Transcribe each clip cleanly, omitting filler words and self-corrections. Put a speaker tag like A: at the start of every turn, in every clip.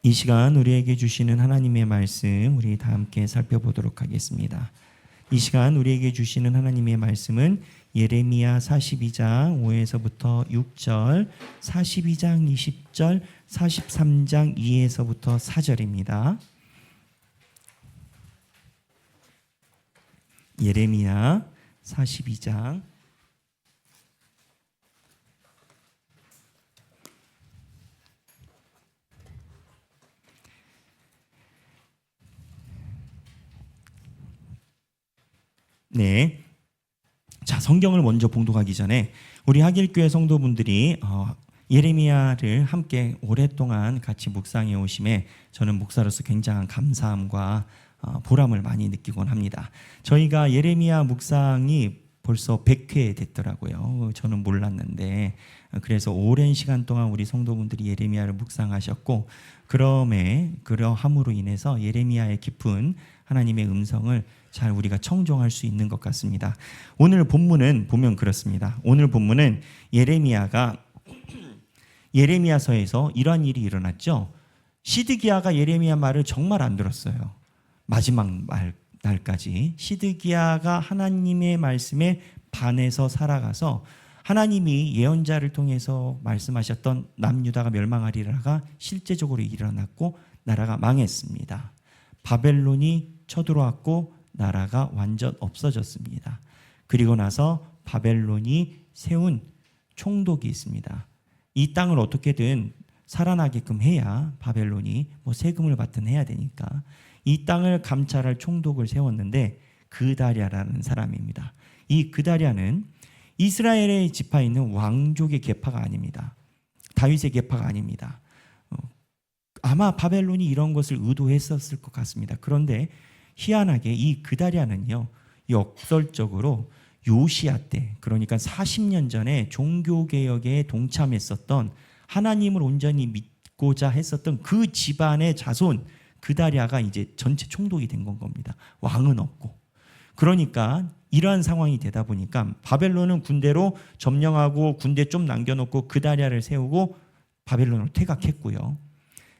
A: 이 시간 우리에게 주시는 하나님의 말씀 우리 다 함께 살펴보도록 하겠습니다. 이 시간 우리에게 주시는 하나님의 말씀은 예레미야 42장 5에서부터 6절, 42장 20절, 43장 2에서부터 4절입니다. 예레미야 42장 네. 자, 성경을 먼저 봉독하기 전에 우리 하길교회 성도분들이 예레미야를 함께 오랫동안 같이 묵상해 오심에 저는 목사로서 굉장한 감사함과 보람을 많이 느끼곤 합니다. 저희가 예레미야 묵상이 벌써 100회 됐더라고요. 저는 몰랐는데 그래서 오랜 시간 동안 우리 성도분들이 예레미야를 묵상하셨고 그러함으로 인해서 예레미야의 깊은 하나님의 음성을 잘 우리가 청종할 수 있는 것 같습니다. 오늘 본문은 보면 그렇습니다. 오늘 본문은 예레미야가 예레미야서에서 이러한 일이 일어났죠. 시드기야가 예레미야 말을 정말 안 들었어요. 마지막 날까지 시드기야가 하나님의 말씀에 반해서 살아가서 하나님이 예언자를 통해서 말씀하셨던 남유다가 멸망하리라가 실제적으로 일어났고 나라가 망했습니다. 바벨론이 쳐들어왔고 나라가 완전 없어졌습니다. 그리고 나서 바벨론이 세운 총독이 있습니다. 이 땅을 어떻게든 살아나게끔 해야 바벨론이 세금을 받든 해야 되니까 이 땅을 감찰할 총독을 세웠는데 그다랴라는 사람입니다. 이 그다랴는 이스라엘의 지파에 있는 왕족의 계파가 아닙니다. 다윗의 계파가 아닙니다. 아마 바벨론이 이런 것을 의도했었을 것 같습니다. 그런데 희한하게 이 그다랴는요, 역설적으로 요시야 때, 그러니까 40년 전에 종교개혁에 동참했었던 하나님을 온전히 믿고자 했었던 그 집안의 자손 그다랴가 이제 전체 총독이 된 겁니다. 왕은 없고. 그러니까 이러한 상황이 되다 보니까 바벨론은 군대로 점령하고 군대 좀 남겨놓고 그다랴를 세우고 바벨론으로 퇴각했고요.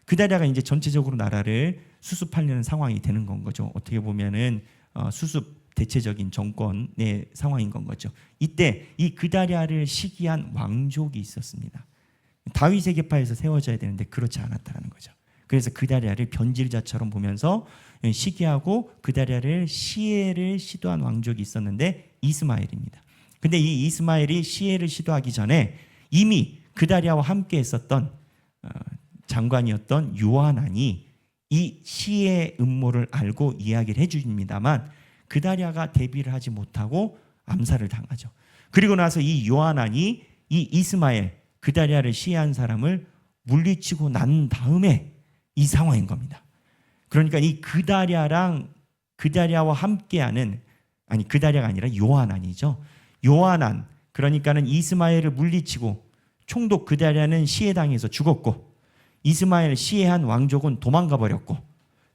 A: 그다랴가 이제 전체적으로 나라를 수습하려는 상황이 되는 건 거죠. 어떻게 보면은 수습 대체적인 정권의 상황인 건 거죠. 이때 이 그다랴를 시기한 왕족이 있었습니다. 다윗의 계파에서 세워져야 되는데 그렇지 않았다는 거죠. 그래서 그다랴를 변질자처럼 보면서 시기하고 그다랴를 시해를 시도한 왕족이 있었는데 이스마엘입니다. 근데 이 이스마엘이 시해를 시도하기 전에 이미 그다랴와 함께 했었던 장관이었던 요하난이 이 시의 음모를 알고 이야기를 해줍니다만 그다랴가 대비를 하지 못하고 암살을 당하죠. 그리고 나서 이 요하난이 이 이스마엘 그다랴를 시해한 사람을 물리치고 난 다음에 이 상황인 겁니다. 그러니까 이 그다랴와 함께하는, 아니 그다랴가 아니라 요하난이죠. 요하난, 그러니까는 이스마엘을 물리치고 총독 그다랴는 시해당해서 죽었고 이스마엘 시해한 왕족은 도망가 버렸고,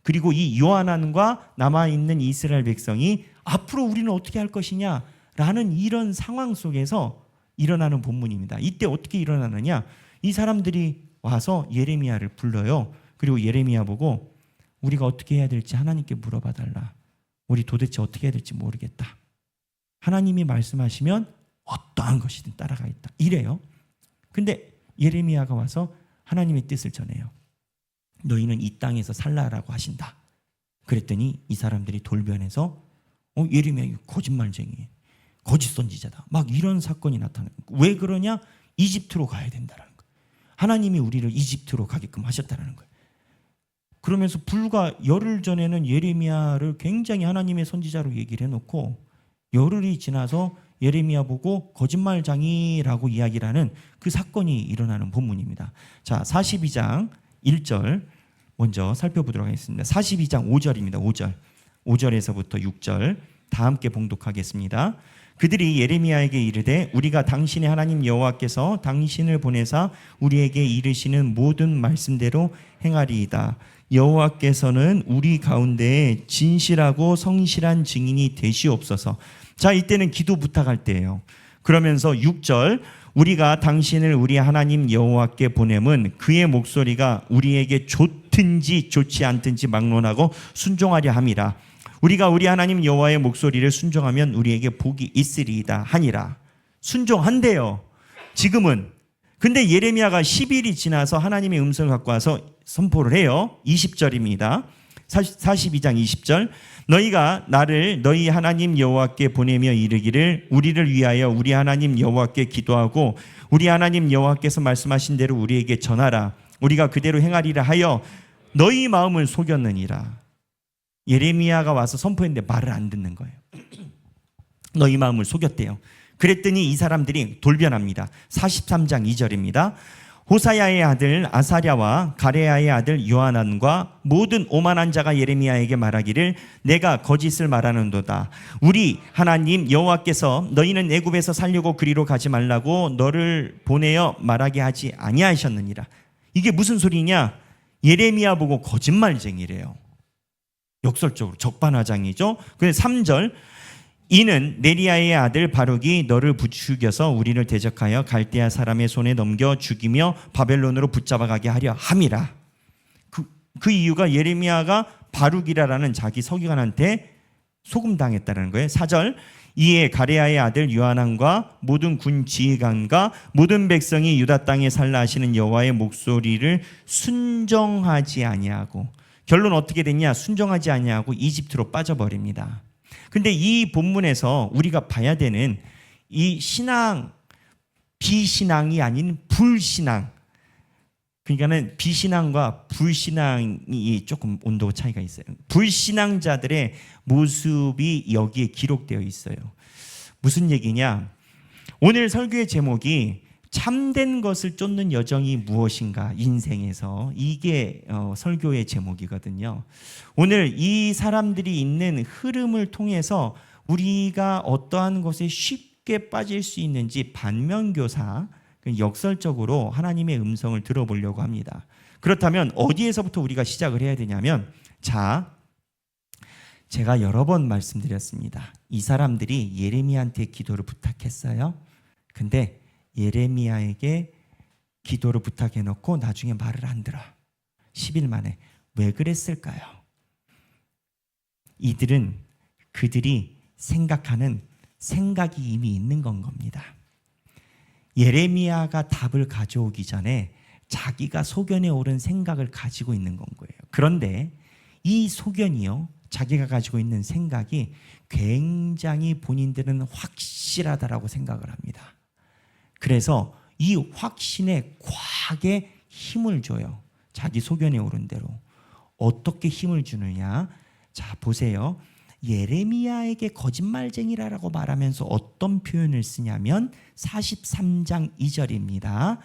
A: 그리고 이 요하난과 남아있는 이스라엘 백성이 앞으로 우리는 어떻게 할 것이냐라는 이런 상황 속에서 일어나는 본문입니다. 이때 어떻게 일어나느냐, 이 사람들이 와서 예레미야를 불러요. 그리고 예레미야 보고 우리가 어떻게 해야 될지 하나님께 물어봐 달라. 우리 도대체 어떻게 해야 될지 모르겠다. 하나님이 말씀하시면 어떠한 것이든 따라가겠다. 이래요. 근데 예레미야가 와서 하나님의 뜻을 전해요. 너희는 이 땅에서 살라라고 하신다. 그랬더니 이 사람들이 돌변해서 예레미야 거짓말쟁이, 거짓 선지자다. 막 이런 사건이 나타나요. 왜 그러냐? 이집트로 가야 된다는 거예요. 하나님이 우리를 이집트로 가게끔 하셨다는 거예요. 그러면서 불과 열흘 전에는 예레미야를 굉장히 하나님의 선지자로 얘기를 해놓고 열흘이 지나서 예레미야 보고 거짓말장이라고 이야기를 하는 그 사건이 일어나는 본문입니다. 자, 42장 1절 먼저 살펴보도록 하겠습니다. 42장 5절입니다. 5절에서부터 6절 다 함께 봉독하겠습니다. 그들이 예레미야에게 이르되 우리가 당신의 하나님 여호와께서 당신을 보내사 우리에게 이르시는 모든 말씀대로 행하리이다. 여호와께서는 우리 가운데 진실하고 성실한 증인이 되시옵소서. 자, 이때는 기도 부탁할 때예요. 그러면서 6절 우리가 당신을 우리 하나님 여호와께 보냄은 그의 목소리가 우리에게 좋다 좋든지 좋지 않든지 막론하고 순종하려 함이라. 우리가 우리 하나님 여호와의 목소리를 순종하면 우리에게 복이 있으리이다 하니라. 순종한대요 지금은. 근데 예레미야가 10일이 지나서 하나님의 음성을 갖고 와서 선포를 해요. 20절입니다 42장 20절. 너희가 나를 너희 하나님 여호와께 보내며 이르기를 우리를 위하여 우리 하나님 여호와께 기도하고 우리 하나님 여호와께서 말씀하신 대로 우리에게 전하라. 우리가 그대로 행하리라 하여 너희 마음을 속였느니라. 예레미야가 와서 선포했는데 말을 안 듣는 거예요. 너희 마음을 속였대요. 그랬더니 이 사람들이 돌변합니다. 43장 2절입니다. 호사야의 아들 아사랴와 가레야의 아들 요하난과 모든 오만한 자가 예레미야에게 말하기를 내가 거짓을 말하는도다. 우리 하나님 여호와께서 너희는 애굽에서 살려고 그리로 가지 말라고 너를 보내어 말하게 하지 아니하셨느니라. 이게 무슨 소리냐? 예레미야 보고 거짓말쟁이래요. 역설적으로 적반하장이죠. 근데 3절. 이는 네리야의 아들 바룩이 너를 부추겨서 우리를 대적하여 갈대아 사람의 손에 넘겨 죽이며 바벨론으로 붙잡아가게 하려 함이라. 그 이유가 예레미야가 바룩이라는 자기 서기관한테 속음당했다는 거예요. 4절. 이에 가레야의 아들 요하난과 모든 군 지휘관과 모든 백성이 유다 땅에 살라 하시는 여호와의 목소리를 순종하지 아니하고, 결론 어떻게 됐냐? 순종하지 아니하고 이집트로 빠져버립니다. 근데 이 본문에서 우리가 봐야 되는 이 신앙, 비신앙이 아닌 불신앙, 그러니까는 비신앙과 불신앙이 조금 온도 차이가 있어요. 불신앙자들의 모습이 여기에 기록되어 있어요. 무슨 얘기냐? 오늘 설교의 제목이 참된 것을 쫓는 여정이 무엇인가, 인생에서. 이게 설교의 제목이거든요. 오늘 이 사람들이 있는 흐름을 통해서 우리가 어떠한 것에 쉽게 빠질 수 있는지 반면교사, 역설적으로 하나님의 음성을 들어보려고 합니다. 그렇다면 어디에서부터 우리가 시작을 해야 되냐면, 자, 제가 여러 번 말씀드렸습니다. 이 사람들이 예레미야한테 기도를 부탁했어요. 근데 예레미야에게 기도를 부탁해놓고 나중에 말을 안 들어. 10일 만에. 왜 그랬을까요? 이들은 그들이 생각하는 생각이 이미 있는 건 겁니다. 예레미야가 답을 가져오기 전에 자기가 소견에 오른 생각을 가지고 있는 건 거예요. 그런데 이 소견이요, 자기가 가지고 있는 생각이 굉장히 본인들은 확실하다라고 생각을 합니다. 그래서 이 확신에 과하게 힘을 줘요. 자기 소견에 오른 대로. 어떻게 힘을 주느냐? 자, 보세요. 예레미야에게 거짓말쟁이라고 말하면서 어떤 표현을 쓰냐면 43장 2절입니다.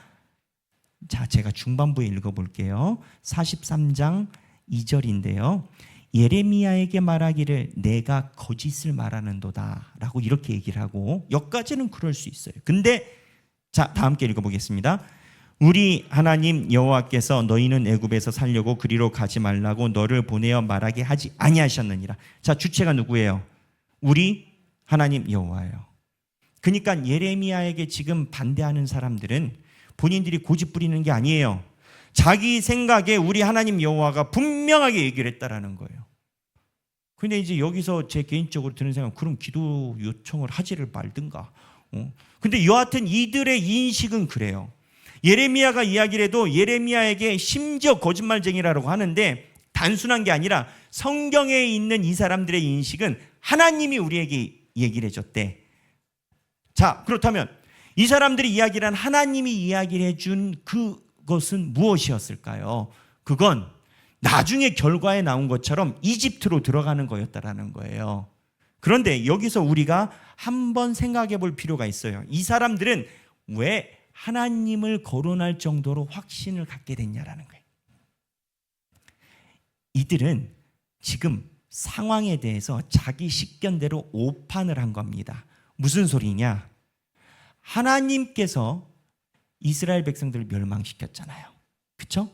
A: 자, 제가 중반부에 읽어볼게요. 43장 2절인데요. 예레미야에게 말하기를 내가 거짓을 말하는도다 라고 이렇게 얘기를 하고, 여기까지는 그럴 수 있어요. 근데 자, 다 함께 읽어보겠습니다. 우리 하나님 여호와께서 너희는 애굽에서 살려고 그리로 가지 말라고 너를 보내어 말하게 하지 아니하셨느니라. 자, 주체가 누구예요? 우리 하나님 여호와예요. 그러니까 예레미야에게 지금 반대하는 사람들은 본인들이 고집 부리는 게 아니에요. 자기 생각에 우리 하나님 여호와가 분명하게 얘기를 했다라는 거예요. 근데 이제 여기서 제 개인적으로 드는 생각은, 그럼 기도 요청을 하지를 말든가. 근데 여하튼 이들의 인식은 그래요. 예레미야가 이야기를 해도 예레미야에게 심지어 거짓말쟁이라고 하는데, 단순한 게 아니라 성경에 있는 이 사람들의 인식은 하나님이 우리에게 얘기를 해줬대. 자, 그렇다면 이 사람들이 이야기를 한, 하나님이 이야기를 해준 그것은 무엇이었을까요? 그건 나중에 결과에 나온 것처럼 이집트로 들어가는 거였다라는 거예요. 그런데 여기서 우리가 한번 생각해 볼 필요가 있어요. 이 사람들은 왜 하나님을 거론할 정도로 확신을 갖게 됐냐라는 거예요. 이들은 지금 상황에 대해서 자기 식견대로 오판을 한 겁니다. 무슨 소리냐? 하나님께서 이스라엘 백성들을 멸망시켰잖아요. 그렇죠?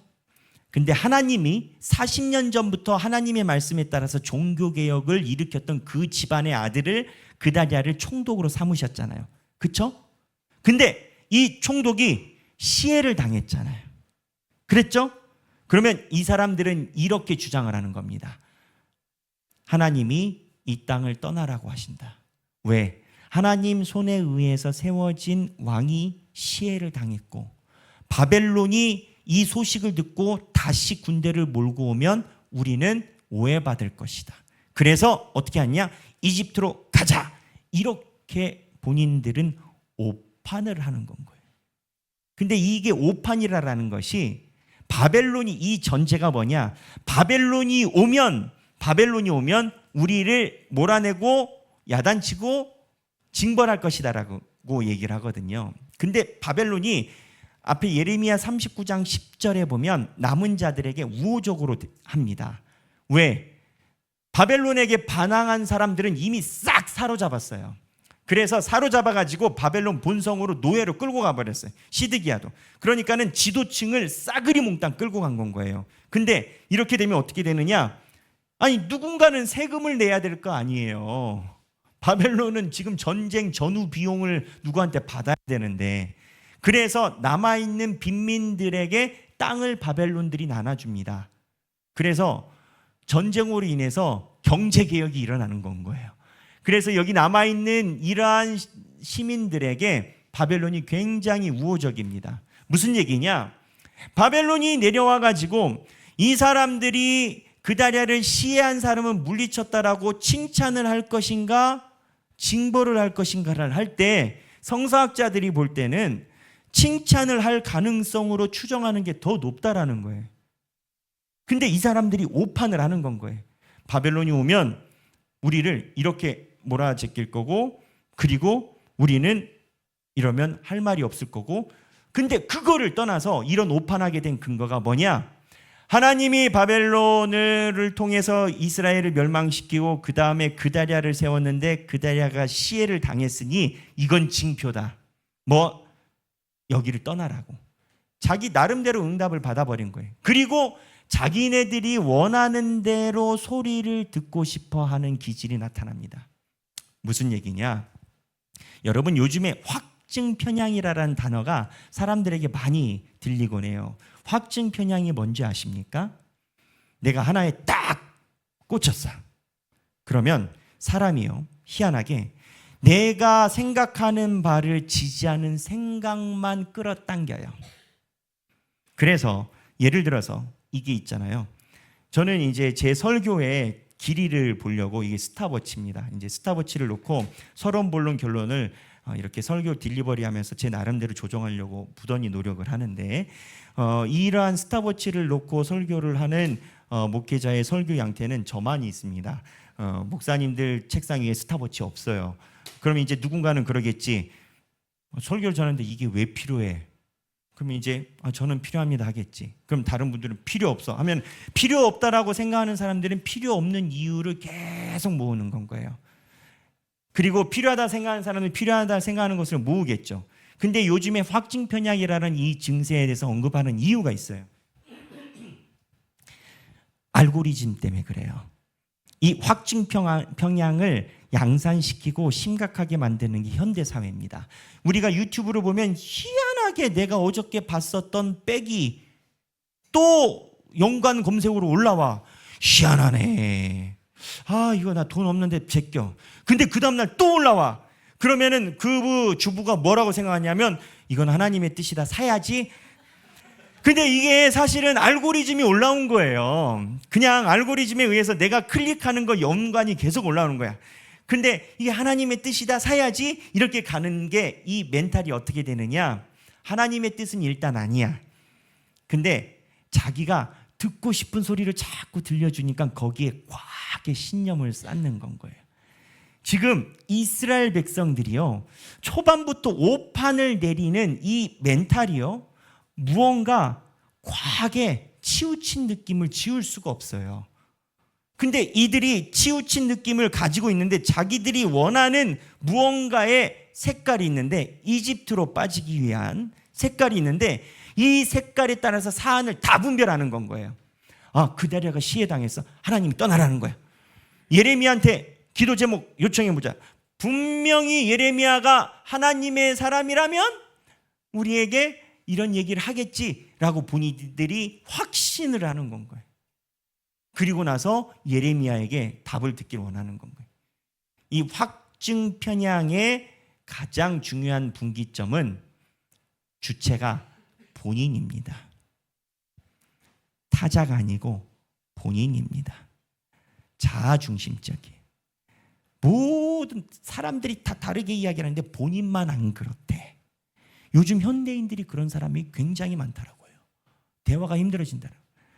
A: 근데 하나님이 40년 전부터 하나님의 말씀에 따라서 종교개혁을 일으켰던 그 집안의 아들을, 그다리아를 총독으로 삼으셨잖아요. 그렇죠? 근데 이 총독이 시해를 당했잖아요. 그랬죠? 그러면 이 사람들은 이렇게 주장을 하는 겁니다. 하나님이 이 땅을 떠나라고 하신다. 왜? 하나님 손에 의해서 세워진 왕이 시해를 당했고 바벨론이 이 소식을 듣고 다시 군대를 몰고 오면 우리는 오해받을 것이다. 그래서 어떻게 하냐? 이집트로 가자. 이렇게 본인들은 오판을 하는 건 거예요. 근데 이게 오판이라는 것이 바벨론이 이 전제가 뭐냐? 바벨론이 오면 우리를 몰아내고 야단치고 징벌할 것이다라고 얘기를 하거든요. 근데 바벨론이 앞에 예레미야 39장 10절에 보면 남은 자들에게 우호적으로 합니다. 왜? 바벨론에게 반항한 사람들은 이미 싹 사로잡았어요. 그래서 사로잡아가지고 바벨론 본성으로 노예로 끌고 가버렸어요. 시드기야도. 그러니까는 지도층을 싸그리 몽땅 끌고 간 건 거예요. 근데 이렇게 되면 어떻게 되느냐? 아니, 누군가는 세금을 내야 될 거 아니에요. 바벨론은 지금 전쟁 전후 비용을 누구한테 받아야 되는데, 그래서 남아있는 빈민들에게 땅을 바벨론들이 나눠줍니다. 그래서 전쟁으로 인해서 경제개혁이 일어나는 건 거예요. 그래서 여기 남아있는 이러한 시민들에게 바벨론이 굉장히 우호적입니다. 무슨 얘기냐? 바벨론이 내려와가지고 이 사람들이 그다랴를 시해한 사람은 물리쳤다라고 칭찬을 할 것인가 징벌을 할 것인가를 할 때 성서학자들이 볼 때는 칭찬을 할 가능성으로 추정하는 게 더 높다라는 거예요. 근데 이 사람들이 오판을 하는 건 거예요. 바벨론이 오면 우리를 이렇게 몰아제낄 거고, 그리고 우리는 이러면 할 말이 없을 거고. 근데 그거를 떠나서 이런 오판하게 된 근거가 뭐냐? 하나님이 바벨론을 통해서 이스라엘을 멸망시키고 그 다음에 그다랴를 세웠는데 그다랴가 시해를 당했으니 이건 징표다. 뭐 여기를 떠나라고. 자기 나름대로 응답을 받아버린 거예요. 그리고 자기네들이 원하는 대로 소리를 듣고 싶어하는 기질이 나타납니다. 무슨 얘기냐? 여러분, 요즘에 확증편향이라는 단어가 사람들에게 많이 들리곤 해요. 확증편향이 뭔지 아십니까? 내가 하나에 딱 꽂혔어. 그러면 사람이요, 희한하게 내가 생각하는 바를 지지하는 생각만 끌어당겨요. 그래서 예를 들어서 이게 있잖아요. 저는 이제 제 설교의 길이를 보려고, 이게 스탑워치입니다. 이제 스탑워치를 놓고 서론 본론 결론을 이렇게 설교 딜리버리 하면서 제 나름대로 조정하려고 부단히 노력을 하는데, 이러한 스탑워치를 놓고 설교를 하는 목회자의 설교 양태는 저만이 있습니다. 목사님들 책상 위에 스탑워치 없어요. 그러면 이제 누군가는 그러겠지. 설교를 전하는데 이게 왜 필요해? 그러면 이제 저는 필요합니다 하겠지. 그럼 다른 분들은 필요 없어 하면, 필요 없다라고 생각하는 사람들은 필요 없는 이유를 계속 모으는 건 거예요. 그리고 필요하다 생각하는 사람은 필요하다 생각하는 것을 모으겠죠. 근데 요즘에 확증편향이라는 이 증세에 대해서 언급하는 이유가 있어요. 알고리즘 때문에 그래요. 이 확증편향을 양산시키고 심각하게 만드는 게 현대사회입니다. 우리가 유튜브로 보면 희한하게 내가 어저께 봤었던 백이 또 연관 검색으로 올라와. 희한하네. 이거 나 돈 없는데 제껴. 근데 그 다음날 또 올라와. 그러면은 그 주부가 뭐라고 생각하냐면, 이건 하나님의 뜻이다, 사야지. 근데 이게 사실은 알고리즘이 올라온 거예요. 그냥 알고리즘에 의해서 내가 클릭하는 거 연관이 계속 올라오는 거야. 근데 이게 하나님의 뜻이다, 사야지, 이렇게 가는 게, 이 멘탈이 어떻게 되느냐? 하나님의 뜻은 일단 아니야. 근데 자기가 듣고 싶은 소리를 자꾸 들려주니까 거기에 과하게 신념을 쌓는 건 거예요. 지금 이스라엘 백성들이요, 초반부터 오판을 내리는 이 멘탈이요, 무언가 과하게 치우친 느낌을 지울 수가 없어요. 근데 이들이 치우친 느낌을 가지고 있는데, 자기들이 원하는 무언가의 색깔이 있는데, 이집트로 빠지기 위한 색깔이 있는데, 이 색깔에 따라서 사안을 다 분별하는 건 거예요. 그다랴가 시해당했어. 하나님이 떠나라는 거야. 예레미야한테 기도 제목 요청해보자. 분명히 예레미야가 하나님의 사람이라면 우리에게 이런 얘기를 하겠지라고 본인들이 확신을 하는 건 거예요. 그리고 나서 예레미야에게 답을 듣길 원하는 건 거예요. 이 확증 편향의 가장 중요한 분기점은 주체가 본인입니다. 타자가 아니고 본인입니다. 자아중심적이에요. 모든 사람들이 다 다르게 이야기하는데 본인만 안 그렇대. 요즘 현대인들이 그런 사람이 굉장히 많더라고요. 대화가 힘들어진다는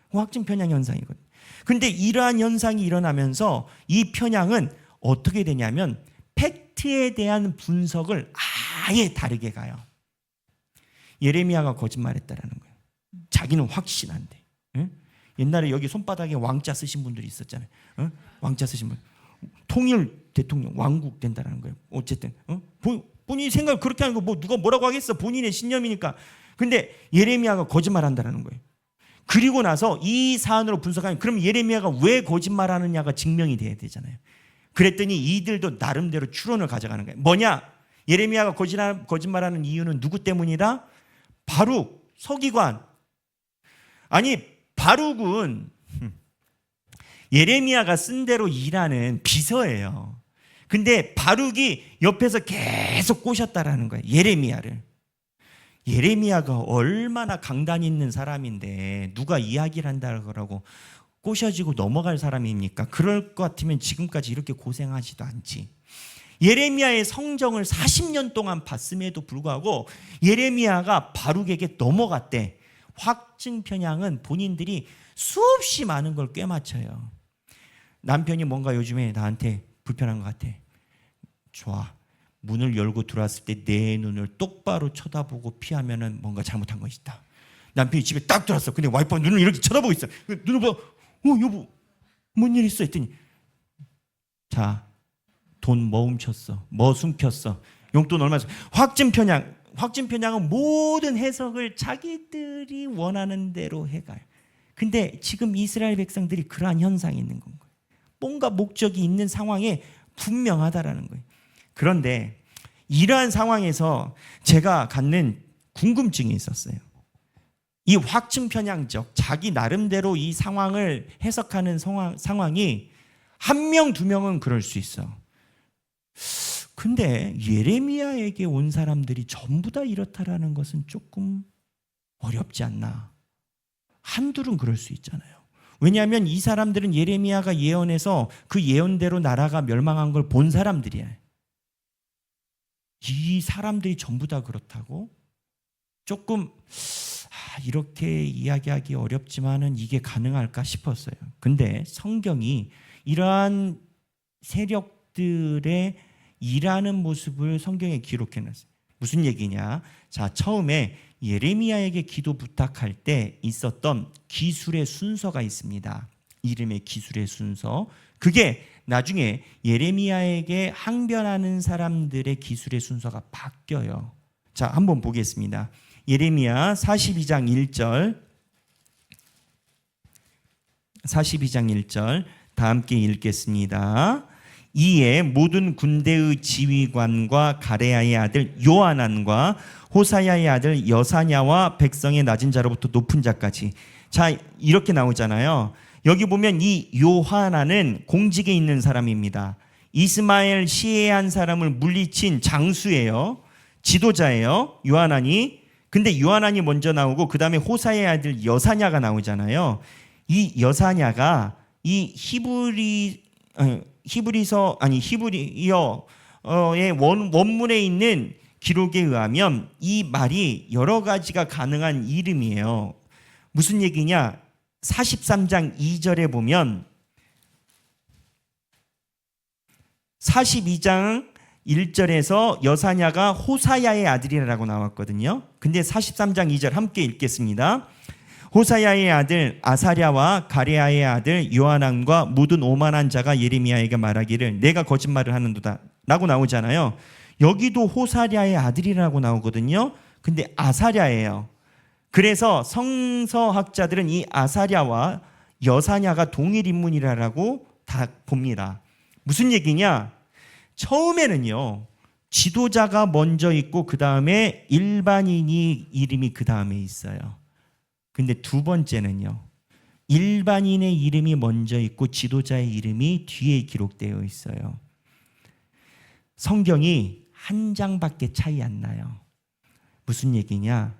A: 확증 편향 현상이거든요. 그런데 이러한 현상이 일어나면서 이 편향은 어떻게 되냐면 팩트에 대한 분석을 아예 다르게 가요. 예레미야가 거짓말했다라는 거예요. 자기는 확신한대. 응? 옛날에 여기 손바닥에 왕자 쓰신 분들이 있었잖아요. 응? 왕자 쓰신 분. 통일 대통령, 왕국 된다라는 거예요. 어쨌든 본인이 생각을 그렇게 하는 거 뭐 누가 뭐라고 하겠어. 본인의 신념이니까. 근데 예레미야가 거짓말한다라는 거예요. 그리고 나서 이 사안으로 분석하면 그럼 예레미야가 왜 거짓말하느냐가 증명이 돼야 되잖아요. 그랬더니 이들도 나름대로 추론을 가져가는 거예요. 뭐냐? 예레미야가 거짓말하는 이유는 누구 때문이다? 바룩, 서기관. 아니 바룩은 예레미야가 쓴 대로 일하는 비서예요. 근데 바룩이 옆에서 계속 꼬셨다라는 거예요. 예레미야를. 예레미야가 얼마나 강단 있는 사람인데 누가 이야기를 한다고 꼬셔지고 넘어갈 사람입니까? 그럴 것 같으면 지금까지 이렇게 고생하지도 않지. 예레미야의 성정을 40년 동안 봤음에도 불구하고 예레미야가 바룩에게 넘어갔대. 확증 편향은 본인들이 수없이 많은 걸 꿰맞춰요. 남편이 뭔가 요즘에 나한테 불편한 것 같아. 좋아. 문을 열고 들어왔을 때 내 눈을 똑바로 쳐다보고 피하면은 뭔가 잘못한 것이 있다. 남편이 집에 딱 들어왔어. 근데 와이프가 눈을 이렇게 쳐다보고 있어. 눈을 봐. 여보, 뭔 일 있어? 했더니 자, 돈 뭐 훔쳤어? 뭐 숨겼어? 용돈 얼마 줬어? 확증 편향은 모든 해석을 자기들이 원하는 대로 해가요. 근데 지금 이스라엘 백성들이 그러한 현상이 있는 건 거예요. 뭔가 목적이 있는 상황에 분명하다라는 거예요. 그런데 이러한 상황에서 제가 갖는 궁금증이 있었어요. 이 확증 편향적 자기 나름대로 이 상황을 해석하는 상황이 한 명, 두 명은 그럴 수 있어. 근데 예레미야에게 온 사람들이 전부 다 이렇다라는 것은 조금 어렵지 않나. 한둘은 그럴 수 있잖아요. 왜냐하면 이 사람들은 예레미야가 예언해서 그 예언대로 나라가 멸망한 걸 본 사람들이야. 이 사람들이 전부 다 그렇다고? 조금 이렇게 이야기하기 어렵지만은 이게 가능할까 싶었어요. 근데 성경이 이러한 세력들의 일하는 모습을 성경에 기록해놨어요. 무슨 얘기냐? 자, 처음에 예레미야에게 기도 부탁할 때 있었던 기술의 순서가 있습니다. 이름의 기술의 순서. 그게 나중에 예레미야에게 항변하는 사람들의 기술의 순서가 바뀌어요. 자, 한번 보겠습니다. 예레미야 42장 1절. 42장 1절 다 함께 읽겠습니다. 이에 모든 군대의 지휘관과 가레야의 아들 요하난과 호사야의 아들 여사냐와 백성의 낮은 자로부터 높은 자까지. 자, 이렇게 나오잖아요. 여기 보면 이 요하난은 공직에 있는 사람입니다. 이스마엘 시해한 사람을 물리친 장수예요. 지도자예요. 요하난이. 근데 요하난이 먼저 나오고 그 다음에 호사야의 아들 여사냐가 나오잖아요. 이 여사냐가 이 히브리어의 원문에 있는 기록에 의하면 이 말이 여러 가지가 가능한 이름이에요. 무슨 얘기냐? 43장 2절에 보면 42장 1절에서 여사냐가 호사야의 아들이라고 나왔거든요. 근데 43장 2절 함께 읽겠습니다. 호사야의 아들 아사랴와 가레야의 아들 요하난과 모든 오만한 자가 예레미야에게 말하기를 내가 거짓말을 하는도다 라고 나오잖아요. 여기도 호사랴의 아들이라고 나오거든요. 근데 아사랴예요. 그래서 성서학자들은 이 아사랴와 여사냐가 동일 인물이라고 다 봅니다. 무슨 얘기냐? 처음에는요, 지도자가 먼저 있고 그 다음에 일반인이 이름이 그 다음에 있어요. 근데 두 번째는요. 일반인의 이름이 먼저 있고 지도자의 이름이 뒤에 기록되어 있어요. 성경이 한 장밖에 차이 안 나요. 무슨 얘기냐?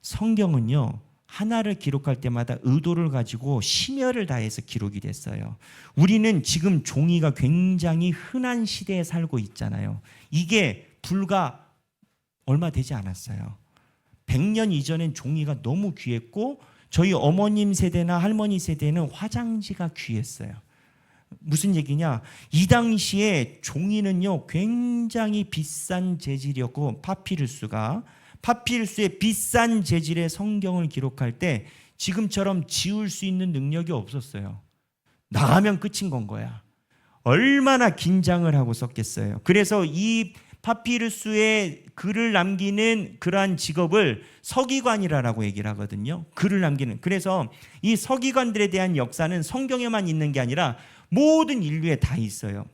A: 성경은요. 하나를 기록할 때마다 의도를 가지고 심혈을 다해서 기록이 됐어요. 우리는 지금 종이가 굉장히 흔한 시대에 살고 있잖아요. 이게 불과 얼마 되지 않았어요. 100년 이전엔 종이가 너무 귀했고 저희 어머님 세대나 할머니 세대는 화장지가 귀했어요. 무슨 얘기냐? 이 당시에 종이는요 굉장히 비싼 재질이었고 파피루스의 비싼 재질의 성경을 기록할 때 지금처럼 지울 수 있는 능력이 없었어요. 나가면 끝인 건 거야. 얼마나 긴장을 하고 썼겠어요. 그래서 이 파피루스에 글을 남기는 그러한 직업을 서기관이라고 얘기를 하거든요. 글을 남기는. 그래서 이 서기관들에 대한 역사는 성경에만 있는 게 아니라 모든 인류에 다 있어요.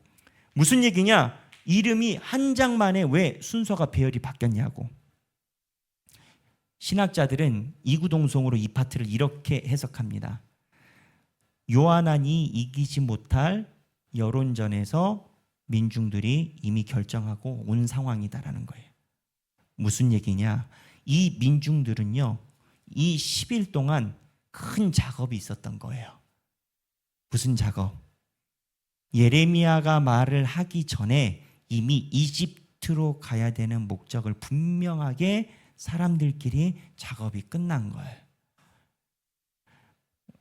A: 무슨 얘기냐? 이름이 한 장만에 왜 순서가 배열이 바뀌었냐고. 신학자들은 이구동성으로 이 파트를 이렇게 해석합니다. 요한안이 이기지 못할 여론전에서 민중들이 이미 결정하고 온 상황이다라는 거예요. 무슨 얘기냐? 이 민중들은요, 이 10일 동안 큰 작업이 있었던 거예요. 무슨 작업? 예레미야가 말을 하기 전에 이미 이집트로 가야 되는 목적을 분명하게 사람들끼리 작업이 끝난 거예요.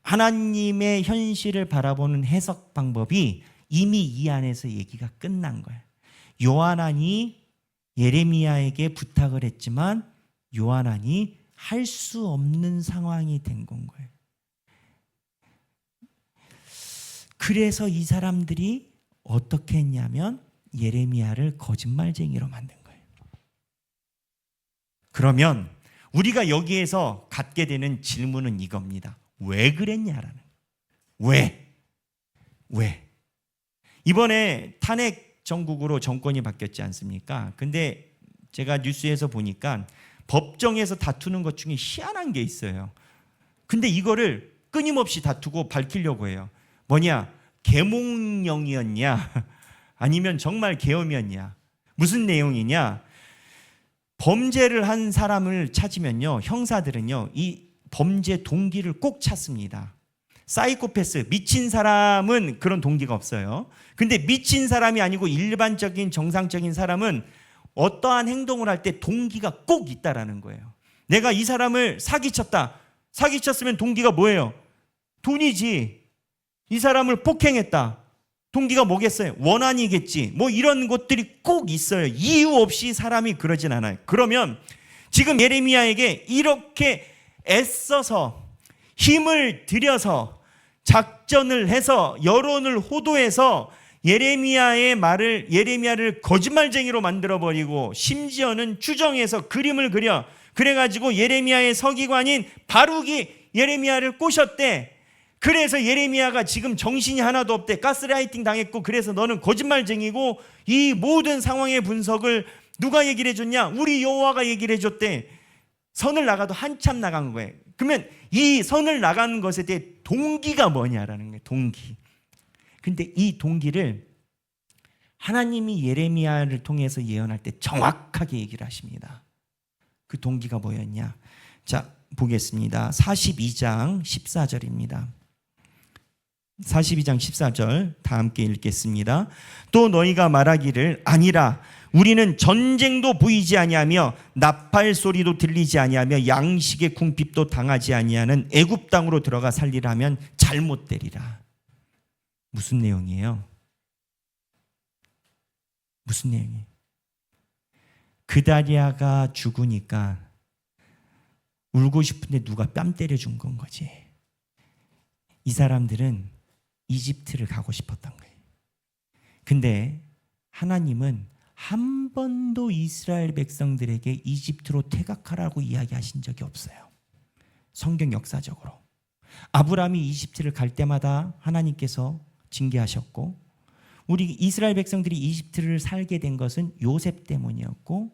A: 하나님의 현실을 바라보는 해석 방법이 이미 이 안에서 얘기가 끝난 거예요. 요한안이 예레미야에게 부탁을 했지만 요한안이 할 수 없는 상황이 된 건 거예요. 그래서 이 사람들이 어떻게 했냐면 예레미야를 거짓말쟁이로 만든 거예요. 그러면 우리가 여기에서 갖게 되는 질문은 이겁니다. 왜 그랬냐라는 거예요. 왜? 이번에 탄핵 정국으로 정권이 바뀌었지 않습니까? 근데 제가 뉴스에서 보니까 법정에서 다투는 것 중에 희한한 게 있어요. 근데 이거를 끊임없이 다투고 밝히려고 해요. 뭐냐? 계몽령이었냐? 아니면 정말 계엄이었냐? 무슨 내용이냐? 범죄를 한 사람을 찾으면요, 형사들은요, 이 범죄 동기를 꼭 찾습니다. 사이코패스, 미친 사람은 그런 동기가 없어요. 근데 미친 사람이 아니고 일반적인 정상적인 사람은 어떠한 행동을 할 때 동기가 꼭 있다라는 거예요. 내가 이 사람을 사기쳤다. 사기쳤으면 동기가 뭐예요? 돈이지. 이 사람을 폭행했다. 동기가 뭐겠어요? 원한이겠지. 뭐 이런 것들이 꼭 있어요. 이유 없이 사람이 그러진 않아요. 그러면 지금 예레미야에게 이렇게 애써서 힘을 들여서 작전을 해서 여론을 호도해서 예레미야를 거짓말쟁이로 만들어버리고 심지어는 추정해서 그림을 그려 그래가지고 예레미야의 서기관인 바룩이 예레미야를 꼬셨대. 그래서 예레미야가 지금 정신이 하나도 없대. 가스라이팅 당했고 그래서 너는 거짓말쟁이고 이 모든 상황의 분석을 누가 얘기를 해줬냐? 우리 여호와가 얘기를 해줬대. 선을 나가도 한참 나간 거예요. 그러면 이 선을 나가는 것에 대해 동기가 뭐냐라는 거예요. 동기. 근데 이 동기를 하나님이 예레미야를 통해서 예언할 때 정확하게 얘기를 하십니다. 그 동기가 뭐였냐? 자, 보겠습니다. 42장 14절입니다. 42장 14절 다 함께 읽겠습니다. 또 너희가 말하기를 아니라 우리는 전쟁도 보이지 아니하며 나팔 소리도 들리지 아니하며 양식의 궁핍도 당하지 아니하는 애굽 땅으로 들어가 살리라 하면 잘못되리라. 무슨 내용이에요? 무슨 내용이에요? 그다리아가 죽으니까 울고 싶은데 누가 뺨 때려준 건 거지. 이 사람들은 이집트를 가고 싶었던 거예요. 근데 하나님은 한 번도 이스라엘 백성들에게 이집트로 퇴각하라고 이야기하신 적이 없어요. 성경 역사적으로. 아브라함이 이집트를 갈 때마다 하나님께서 징계하셨고 우리 이스라엘 백성들이 이집트를 살게 된 것은 요셉 때문이었고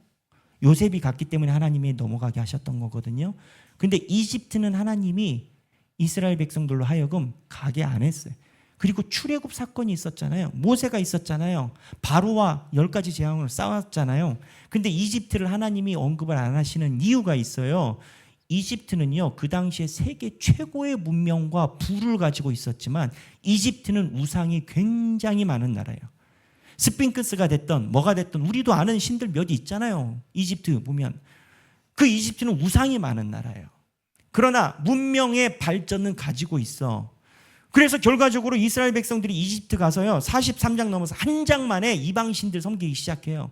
A: 요셉이 갔기 때문에 하나님이 넘어가게 하셨던 거거든요. 근데 이집트는 하나님이 이스라엘 백성들로 하여금 가게 안 했어요. 그리고 출애굽 사건이 있었잖아요. 모세가 있었잖아요. 바로와 10가지 재앙을 싸웠잖아요. 근데 이집트를 하나님이 언급을 안 하시는 이유가 있어요. 이집트는요, 그 당시에 세계 최고의 문명과 부를 가지고 있었지만 이집트는 우상이 굉장히 많은 나라예요. 스핑크스가 됐던 뭐가 됐던 우리도 아는 신들 몇 있잖아요. 이집트 보면 그 이집트는 우상이 많은 나라예요. 그러나 문명의 발전은 가지고 있어. 그래서 결과적으로 이스라엘 백성들이 이집트 가서요 43장 넘어서 한 장 만에 이방신들 섬기기 시작해요.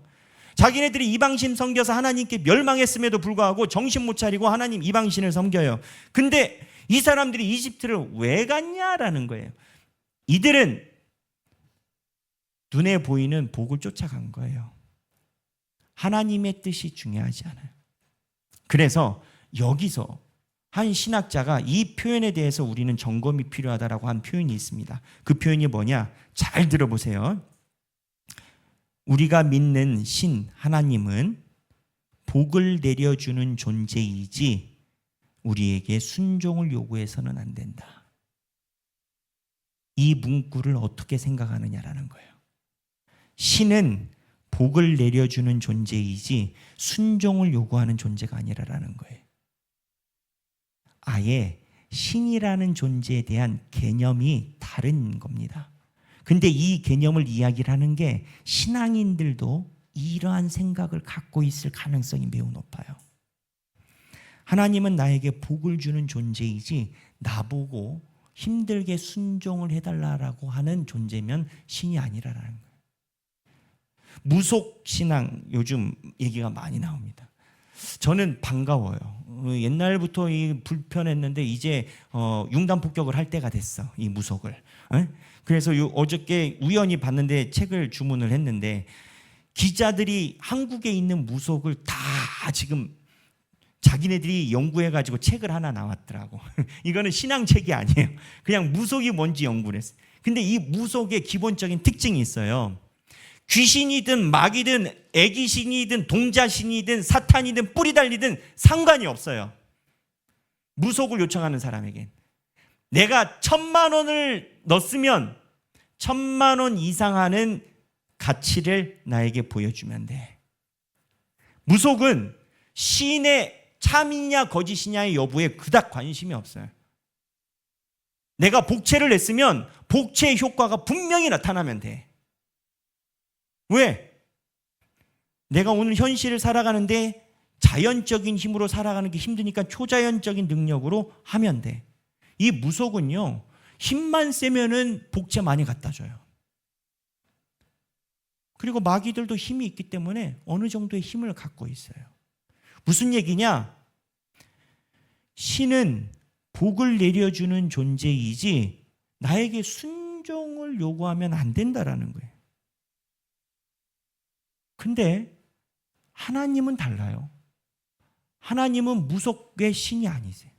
A: 자기네들이 이방신 섬겨서 하나님께 멸망했음에도 불구하고 정신 못 차리고 하나님 이방신을 섬겨요. 근데 이 사람들이 이집트를 왜 갔냐라는 거예요. 이들은 눈에 보이는 복을 쫓아간 거예요. 하나님의 뜻이 중요하지 않아요. 그래서 여기서 한 신학자가 이 표현에 대해서 우리는 점검이 필요하다라고 한 표현이 있습니다. 그 표현이 뭐냐? 잘 들어보세요. 우리가 믿는 신 하나님은 복을 내려주는 존재이지 우리에게 순종을 요구해서는 안 된다. 이 문구를 어떻게 생각하느냐라는 거예요. 신은 복을 내려주는 존재이지 순종을 요구하는 존재가 아니라는 거예요. 아예 신이라는 존재에 대한 개념이 다른 겁니다. 근데 이 개념을 이야기를 하는 게 신앙인들도 이러한 생각을 갖고 있을 가능성이 매우 높아요. 하나님은 나에게 복을 주는 존재이지 나보고 힘들게 순종을 해달라고 하는 존재면 신이 아니라는 거예요. 무속신앙 요즘 얘기가 많이 나옵니다. 저는 반가워요. 옛날부터 이 불편했는데 이제 융단폭격을 할 때가 됐어. 이 무속을. 그래서 어저께 우연히 봤는데 책을 주문을 했는데 기자들이 한국에 있는 무속을 다 지금 자기네들이 연구해가지고 책을 하나 나왔더라고. 이거는 신앙책이 아니에요. 그냥 무속이 뭔지 연구를 했어요. 근데 이 무속의 기본적인 특징이 있어요. 귀신이든 마귀든 애기신이든 동자신이든 사탄이든 뿌리 달리든 상관이 없어요. 무속을 요청하는 사람에겐. 내가 1,000만 원을 넣었으면 1,000만 원 이상 하는 가치를 나에게 보여주면 돼. 무속은 신의 참이냐 거짓이냐의 여부에 그닥 관심이 없어요. 내가 복채를 냈으면 복채의 효과가 분명히 나타나면 돼. 왜? 내가 오늘 현실을 살아가는데 자연적인 힘으로 살아가는 게 힘드니까 초자연적인 능력으로 하면 돼. 이 무속은요, 힘만 세면은 복채 많이 갖다 줘요. 그리고 마귀들도 힘이 있기 때문에 어느 정도의 힘을 갖고 있어요. 무슨 얘기냐? 신은 복을 내려주는 존재이지 나에게 순종을 요구하면 안 된다라는 거예요. 근데 하나님은 달라요. 하나님은 무속의 신이 아니세요.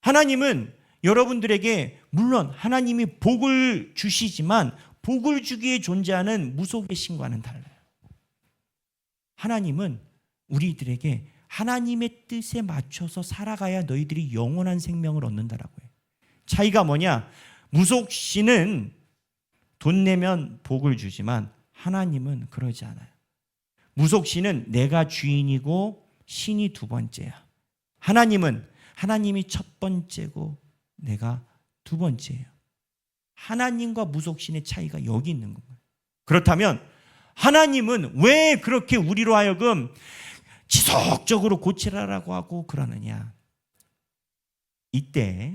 A: 하나님은 여러분들에게 물론 하나님이 복을 주시지만 복을 주기에 존재하는 무속의 신과는 달라요. 하나님은 우리들에게 하나님의 뜻에 맞춰서 살아가야 너희들이 영원한 생명을 얻는다라고 해요. 차이가 뭐냐? 무속신은 돈 내면 복을 주지만 하나님은 그러지 않아요. 무속신은 내가 주인이고 신이 두 번째야. 하나님이 첫 번째고 내가 두 번째예요. 하나님과 무속신의 차이가 여기 있는 겁니다. 그렇다면 하나님은 왜 그렇게 우리로 하여금 지속적으로 고치라라고 하고 그러느냐? 이때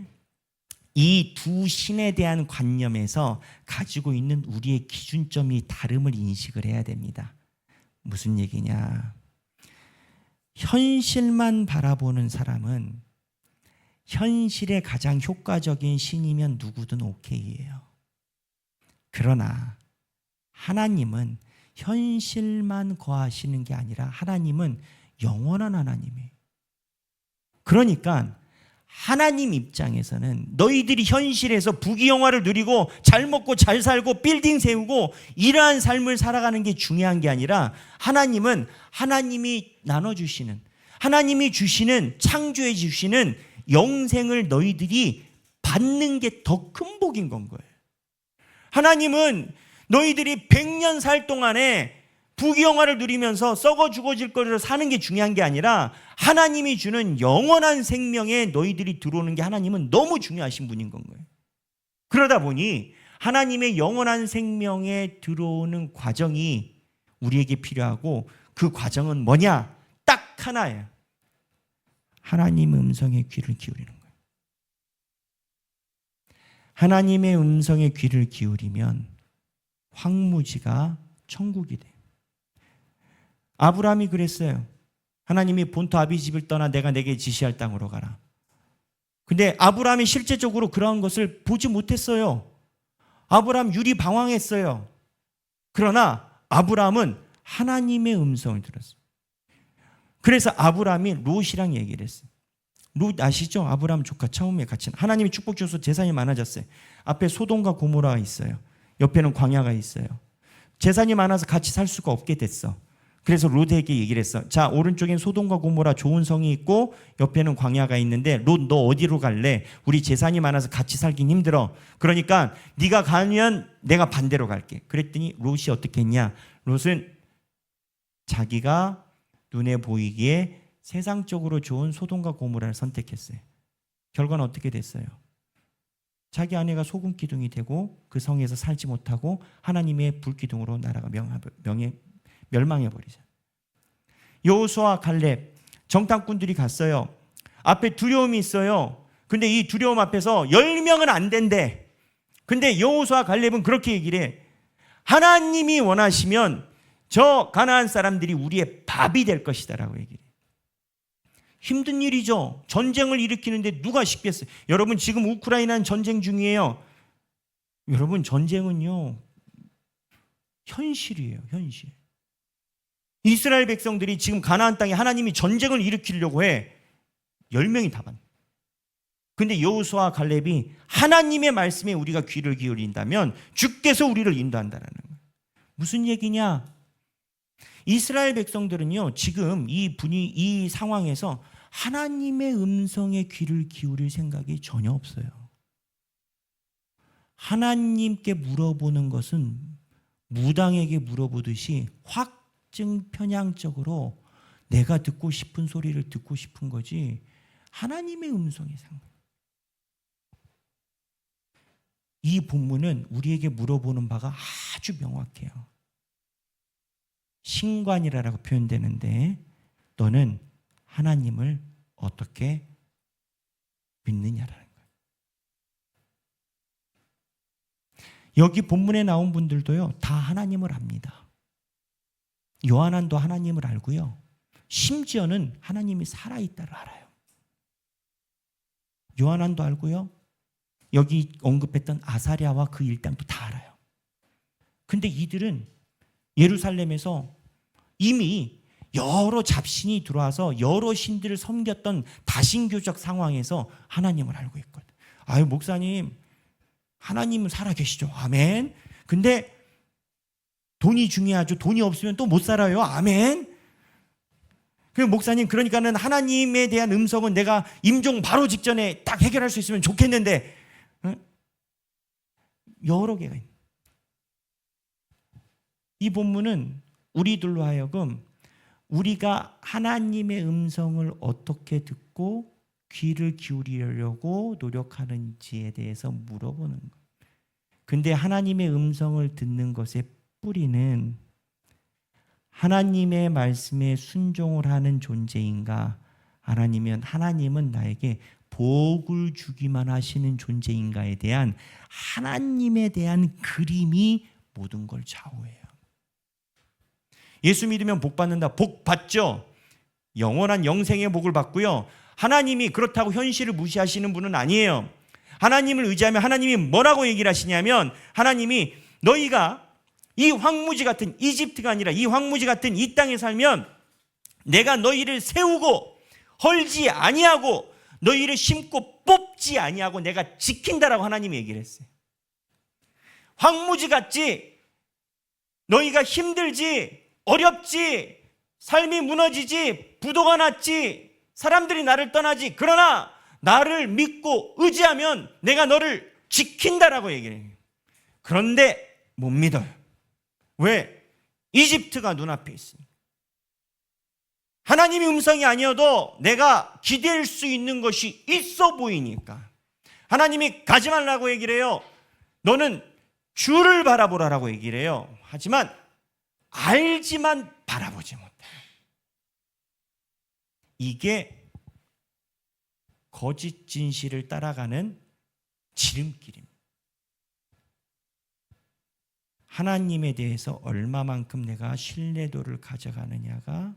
A: 이 두 신에 대한 관념에서 가지고 있는 우리의 기준점이 다름을 인식을 해야 됩니다. 무슨 얘기냐? 현실만 바라보는 사람은 현실에 가장 효과적인 신이면 누구든 오케이예요. 그러나 하나님은 현실만 거하시는 게 아니라 하나님은 영원한 하나님이에요. 그러니까 하나님 입장에서는 너희들이 현실에서 부귀영화를 누리고 잘 먹고 잘 살고 빌딩 세우고 이러한 삶을 살아가는 게 중요한 게 아니라 하나님은 하나님이 나눠주시는, 하나님이 주시는, 창조해 주시는 영생을 너희들이 받는 게 더 큰 복인 건 거예요. 하나님은 너희들이 100년 살 동안에 부귀영화를 누리면서 썩어 죽어질 거를 사는 게 중요한 게 아니라 하나님이 주는 영원한 생명에 너희들이 들어오는 게 하나님은 너무 중요하신 분인 건 거예요. 그러다 보니 하나님의 영원한 생명에 들어오는 과정이 우리에게 필요하고, 그 과정은 뭐냐? 딱 하나예요. 하나님의 음성에 귀를 기울이는 거예요. 하나님의 음성에 귀를 기울이면 황무지가 천국이 돼요. 아브라함이 그랬어요. 하나님이 본토 아비집을 떠나 내가 내게 지시할 땅으로 가라. 근데 아브라함이 실제적으로 그러한 것을 보지 못했어요. 아브라함 유리방황했어요. 그러나 아브라함은 하나님의 음성을 들었어요. 그래서 아브라함이 롯이랑 얘기를 했어요. 롯 아시죠? 아브라함 조카 처음에 같이 하나님이 축복 주셔서 재산이 많아졌어요. 앞에 소돔과 고모라가 있어요. 옆에는 광야가 있어요. 재산이 많아서 같이 살 수가 없게 됐어. 그래서 롯에게 얘기를 했어. 자, 오른쪽엔 소돔과 고모라 좋은 성이 있고 옆에는 광야가 있는데 롯 너 어디로 갈래? 우리 재산이 많아서 같이 살긴 힘들어. 그러니까 네가 가면 내가 반대로 갈게. 그랬더니 롯이 어떻게 했냐? 롯은 자기가 눈에 보이기에 세상적으로 좋은 소돔과 고모라를 선택했어요. 결과는 어떻게 됐어요? 자기 아내가 소금 기둥이 되고 그 성에서 살지 못하고 하나님의 불기둥으로 나라가 멸망해버리죠. 여호수아 갈렙 정탐꾼들이 갔어요. 앞에 두려움이 있어요. 근데 이 두려움 앞에서 10명은 안 된대. 근데 여호수아 갈렙은 그렇게 얘기를 해. 하나님이 원하시면 저 가나안 사람들이 우리의 밥이 될 것이다 라고 얘기를 해. 힘든 일이죠. 전쟁을 일으키는데 누가 쉽겠어요? 여러분 지금 우크라이나는 전쟁 중이에요. 여러분 전쟁은요 현실이에요. 현실. 이스라엘 백성들이 지금 가나안 땅에 하나님이 전쟁을 일으키려고 해. 10명이 다 반. 근데 여호수아 갈렙이 하나님의 말씀에 우리가 귀를 기울인다면 주께서 우리를 인도한다라는 거예요. 무슨 얘기냐? 이스라엘 백성들은요 지금 이 상황에서 하나님의 음성에 귀를 기울일 생각이 전혀 없어요. 하나님께 물어보는 것은 무당에게 물어보듯이 확증편향적으로 내가 듣고 싶은 소리를 듣고 싶은 거지 하나님의 음성이 상관. 이 본문은 우리에게 물어보는 바가 아주 명확해요. 신관이라고 표현되는데 너는 하나님을 어떻게 믿느냐라는 거예요. 여기 본문에 나온 분들도요 다 하나님을 압니다. 요한도 하나님을 알고요. 심지어는 하나님이 살아있다를 알아요. 요한도 알고요. 여기 언급했던 아사랴와 그 일당도 다 알아요. 근데 이들은 예루살렘에서 이미 여러 잡신이 들어와서 여러 신들을 섬겼던 다신교적 상황에서 하나님을 알고 있거든. 아유 목사님 하나님은 살아계시죠. 아멘. 근데 돈이 중요하죠. 돈이 없으면 또 못 살아요. 아멘. 그 목사님 그러니까는 하나님에 대한 음성은 내가 임종 바로 직전에 딱 해결할 수 있으면 좋겠는데 여러 개가 있는. 이 본문은 우리들로 하여금 우리가 하나님의 음성을 어떻게 듣고 귀를 기울이려고 노력하는지에 대해서 물어보는 거예요. 근데 하나님의 음성을 듣는 것의 뿌리는 하나님의 말씀에 순종을 하는 존재인가, 아니면 하나님은 나에게 복을 주기만 하시는 존재인가에 대한 하나님에 대한 그림이 모든 걸 좌우해요. 예수 믿으면 복 받는다. 복 받죠. 영원한 영생의 복을 받고요. 하나님이 그렇다고 현실을 무시하시는 분은 아니에요. 하나님을 의지하면 하나님이 뭐라고 얘기를 하시냐면 하나님이 너희가 이 황무지 같은 이집트가 아니라 이 황무지 같은 이 땅에 살면 내가 너희를 세우고 헐지 아니하고 너희를 심고 뽑지 아니하고 내가 지킨다라고 하나님이 얘기를 했어요. 황무지 같지, 너희가 힘들지, 어렵지, 삶이 무너지지, 부도가 났지, 사람들이 나를 떠나지, 그러나 나를 믿고 의지하면 내가 너를 지킨다라고 얘기를 해요. 그런데 못 믿어요. 왜? 이집트가 눈앞에 있으니까. 하나님의 음성이 아니어도 내가 기댈 수 있는 것이 있어 보이니까. 하나님이 가지 말라고 얘기를 해요. 너는 주를 바라보라라고 얘기를 해요. 하지만 알지만 바라보지 못해요. 이게 거짓 진실을 따라가는 지름길입니다. 하나님에 대해서 얼마만큼 내가 신뢰도를 가져가느냐가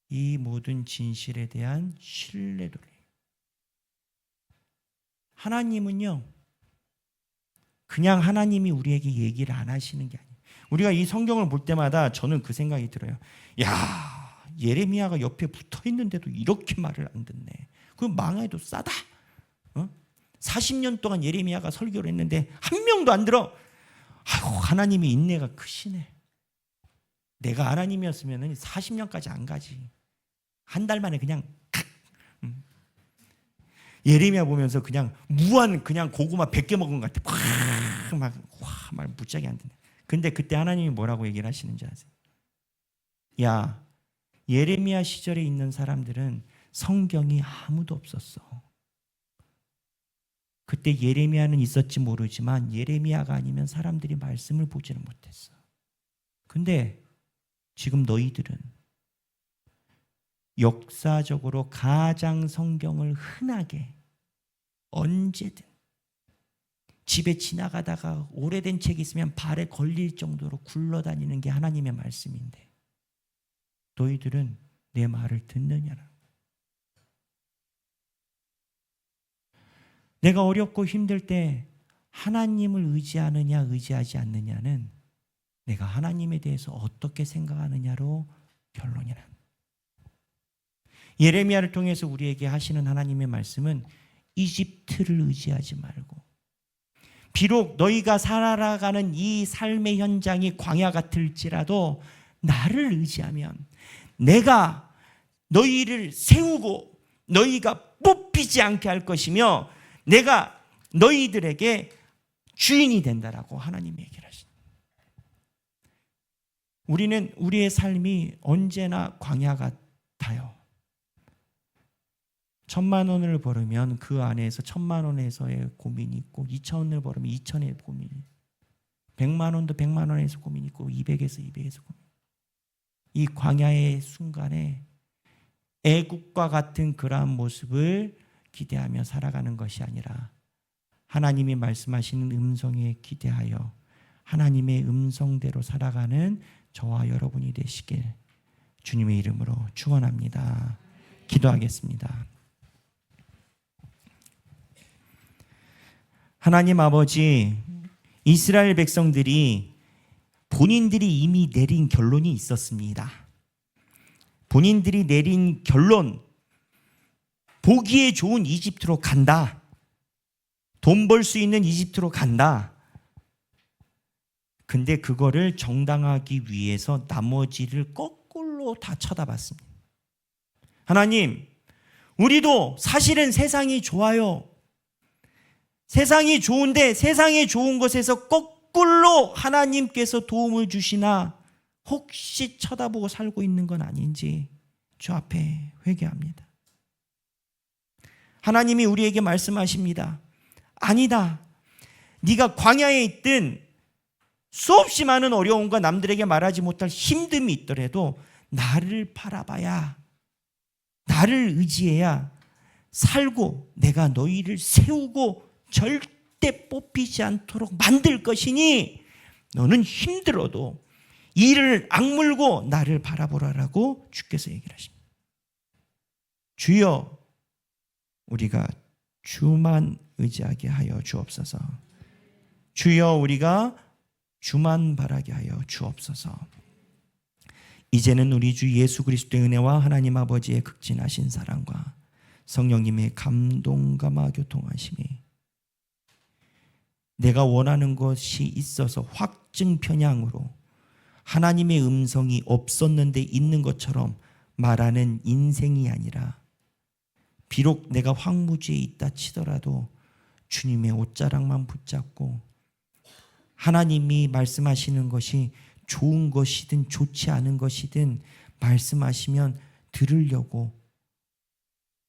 A: 이 모든 진실에 대한 신뢰도를. 하나님은요, 그냥 하나님이 우리에게 얘기를 안 하시는 게 아니에요. 우리가 이 성경을 볼 때마다 저는 그 생각이 들어요. 야, 예레미야가 옆에 붙어 있는데도 이렇게 말을 안 듣네. 그럼 망해도 싸다. 40년 동안 예레미야가 설교를 했는데 한 명도 안 들어. 아이고, 하나님의 인내가 크시네. 내가 하나님이었으면 40년까지 안 가지. 한 달 만에 그냥 예레미야 보면서 그냥 무한 그냥 고구마 100개 먹은 것 같아. 막 무지하게 안 듣네. 근데 그때 하나님이 뭐라고 얘기를 하시는지 아세요? 야, 예레미야 시절에 있는 사람들은 성경이 아무도 없었어. 그때 예레미야는 있었지 모르지만 예레미야가 아니면 사람들이 말씀을 보지는 못했어. 근데 지금 너희들은 역사적으로 가장 성경을 흔하게 언제든 집에 지나가다가 오래된 책이 있으면 발에 걸릴 정도로 굴러다니는 게 하나님의 말씀인데 너희들은 내 말을 듣느냐라. 내가 어렵고 힘들 때 하나님을 의지하느냐 의지하지 않느냐는 내가 하나님에 대해서 어떻게 생각하느냐로 결론이 납니다. 예레미야를 통해서 우리에게 하시는 하나님의 말씀은 이집트를 의지하지 말고, 비록 너희가 살아가는 이 삶의 현장이 광야 같을지라도 나를 의지하면 내가 너희를 세우고 너희가 뽑히지 않게 할 것이며 내가 너희들에게 주인이 된다라고 하나님이 얘기를 하십니다. 우리는 우리의 삶이 언제나 광야 같아요. 1,000,000원을 벌으면 그 안에서 1,000,000원에서의 고민이 있고 2,000원을 벌으면 2,000원의 고민이 있고 100,000원도 100,000원에서 고민이 있고 200에서 200에서 고민. 이 광야의 순간에 애국과 같은 그러한 모습을 기대하며 살아가는 것이 아니라 하나님이 말씀하시는 음성에 기대하여 하나님의 음성대로 살아가는 저와 여러분이 되시길 주님의 이름으로 축원합니다. 기도하겠습니다. 하나님 아버지, 이스라엘 백성들이 본인들이 이미 내린 결론이 있었습니다. 본인들이 내린 결론, 보기에 좋은 이집트로 간다. 돈 벌 수 있는 이집트로 간다. 근데 그거를 정당하기 위해서 나머지를 거꾸로 다 쳐다봤습니다. 하나님, 우리도 사실은 세상이 좋아요. 세상이 좋은데 세상에 좋은 것에서 거꾸로 하나님께서 도움을 주시나 혹시 쳐다보고 살고 있는 건 아닌지 주 앞에 회개합니다. 하나님이 우리에게 말씀하십니다. 아니다. 네가 광야에 있든 수없이 많은 어려움과 남들에게 말하지 못할 힘듦이 있더라도 나를 바라봐야, 나를 의지해야 살고 내가 너희를 세우고 절대 뽑히지 않도록 만들 것이니 너는 힘들어도 이를 악물고 나를 바라보라라고 주께서 얘기를 하십니다. 주여, 우리가 주만 의지하게 하여 주옵소서. 주여, 우리가 주만 바라게 하여 주옵소서. 이제는 우리 주 예수 그리스도의 은혜와 하나님 아버지의 극진하신 사랑과 성령님의 감동감화 교통하심이 내가 원하는 것이 있어서 확증 편향으로 하나님의 음성이 없었는데 있는 것처럼 말하는 인생이 아니라 비록 내가 황무지에 있다 치더라도 주님의 옷자락만 붙잡고 하나님이 말씀하시는 것이 좋은 것이든 좋지 않은 것이든 말씀하시면 들으려고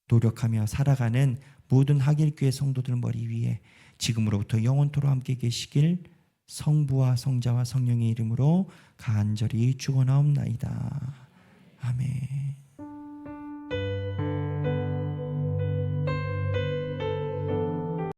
A: 노력하며 살아가는 모든 하길교회 성도들 머리 위에 지금으로부터 영원토록 함께 계시길 성부와 성자와 성령의 이름으로 간절히 축원하옵나이다. 아멘.